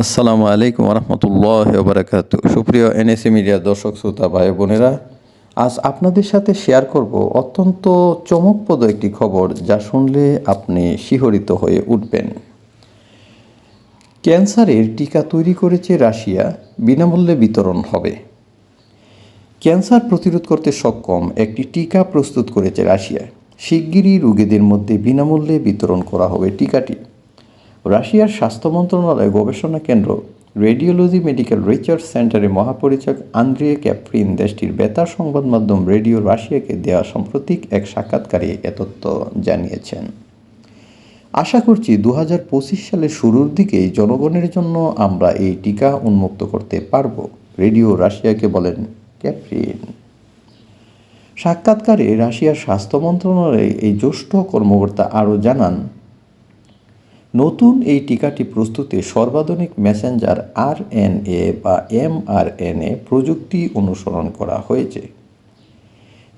আসসালামু আলাইকুম রহমতুল্লাহ বারাকাতু। সুপ্রিয় এনএসি মিডিয়া দর্শক শ্রোতা ভাই বোনেরা, আজ আপনাদের সাথে শেয়ার করব অত্যন্ত চমকপ্রদ একটি খবর, যা শুনলে আপনি শিহরিত হয়ে উঠবেন। ক্যান্সারের টিকা তৈরি করেছে রাশিয়া, বিনামূল্যে বিতরণ হবে। ক্যান্সার প্রতিরোধ করতে সক্ষম একটি টিকা প্রস্তুত করেছে রাশিয়া। শিগগিরই রোগীদের মধ্যে বিনামূল্যে বিতরণ করা হবে টিকাটি। রাশিয়ার স্বাস্থ্য মন্ত্রণালয় গবেষণা কেন্দ্র রেডিওলজি মেডিকেল রিসার্চ সেন্টারের মহাপরিচালক আন্দ্রিয়ে ক্যাপ্রিন দেশটির বেতার সংবাদ মাধ্যম রেডিও রাশিয়াকে দেওয়া সাম্প্রতিক এক সাক্ষাৎকারে এ তথ্য জানিয়েছেন। আশা করছি 2025 সালের শুরুর দিকেই জনগণের জন্য আমরা এই টিকা উন্মুক্ত করতে পারব, রেডিও রাশিয়াকে বলেন ক্যাপ্রিন। সাক্ষাৎকারে রাশিয়ার স্বাস্থ্য মন্ত্রণালয়ের এই জ্যেষ্ঠ কর্মকর্তা আরও জানান, নতুন এই টিকাটি প্রস্তুতে সর্বাধুনিক মেসেঞ্জার আরএনএ বা এমআরএনএ প্রযুক্তি অনুসরণ করা হয়েছে।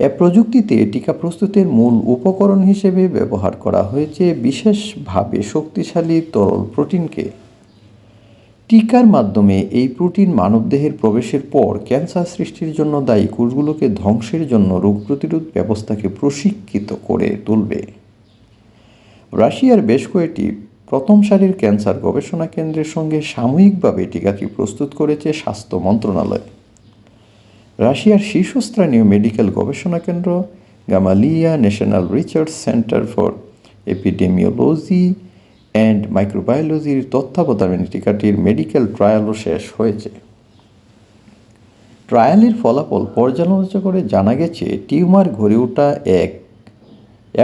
এ প্রযুক্তিতে টিকা প্রস্তুতের মূল উপকরণ হিসেবে ব্যবহার করা হয়েছে বিশেষভাবে শক্তিশালী তরল প্রোটিনকে। টিকার মাধ্যমে এই প্রোটিন মানবদেহের প্রবেশের পর ক্যান্সার সৃষ্টির জন্য দায়ী কোষগুলোকে ধ্বংসের জন্য রোগ প্রতিরোধ ব্যবস্থাকে প্রশিক্ষিত করে তুলবে। রাশিয়ার বেশ কয়েকটি প্রথম সারির ক্যান্সার গবেষণা কেন্দ্রের সঙ্গে সাময়িকভাবে টিকাটি প্রস্তুত করেছে স্বাস্থ্য মন্ত্রণালয়। রাশিয়ার শীর্ষস্থানীয় মেডিকেল গবেষণা কেন্দ্র Gamaleya National Research Centre for Epidemiology and মাইক্রোবায়োলজির তত্ত্বাবধানে টিকাটির মেডিকেল ট্রায়ালও শেষ হয়েছে। ট্রায়ালের ফলাফল পর্যালোচনা করে জানা গেছে, টিউমার গড়ে ওঠা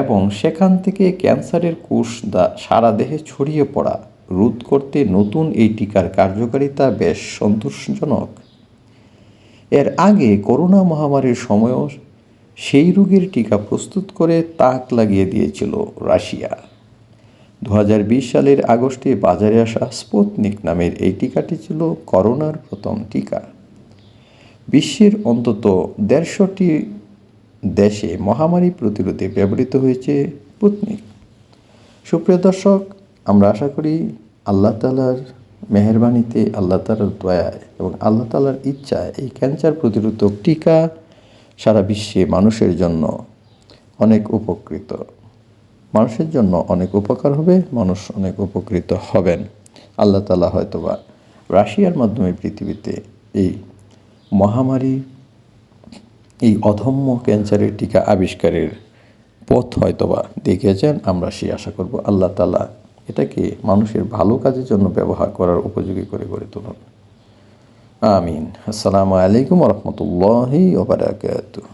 এবং সেখান থেকে ক্যান্সারের কোষ সারা দেহে ছড়িয়ে পড়া রোধ করতে নতুন এই টিকার কার্যকারিতা বেশ সন্তোষজনক। এর আগে করোনা মহামারীর সময়ও সেই রোগের টিকা প্রস্তুত করে তাক লাগিয়ে দিয়েছিল রাশিয়া। 2020 সালের আগস্টে বাজারে আসা স্পুতনিক নামের এই টিকাটি ছিল করোনার প্রথম টিকা। বিশ্বের অন্তত 150টি দেশে মহামারী প্রতিরোধে ব্যবহৃত হয়েছে স্পুতনিক। সুপ্রিয় দর্শক, আমরা আশা করি আল্লাহ তাআলার মেহেরবানিতে, আল্লাহ তাআলার দয়ায় এবং আল্লাহ তাআলার ইচ্ছায় এই ক্যান্সার প্রতিরোধক টিকা সারা বিশ্বে মানুষের জন্য অনেক উপকার হবে, মানুষ অনেক উপকৃত হবেন। আল্লাহ তাআলা হয়তোবা রাশিয়ার মাধ্যমে পৃথিবীতে এই মহামারী, এই অধম্য ক্যান্সারের টিকা আবিষ্কারের পথ হয়তোবা দেখিয়েছেন। আমরা সেই আশা করব আল্লাহ তাআলা এটাকে মানুষের ভালো কাজের জন্য ব্যবহার করার উপযোগী করে গড়ে তুলুন। আমিন। আসসালামু আলাইকুম রহমতুল্লাহি ওয়া বারাকাতুহু।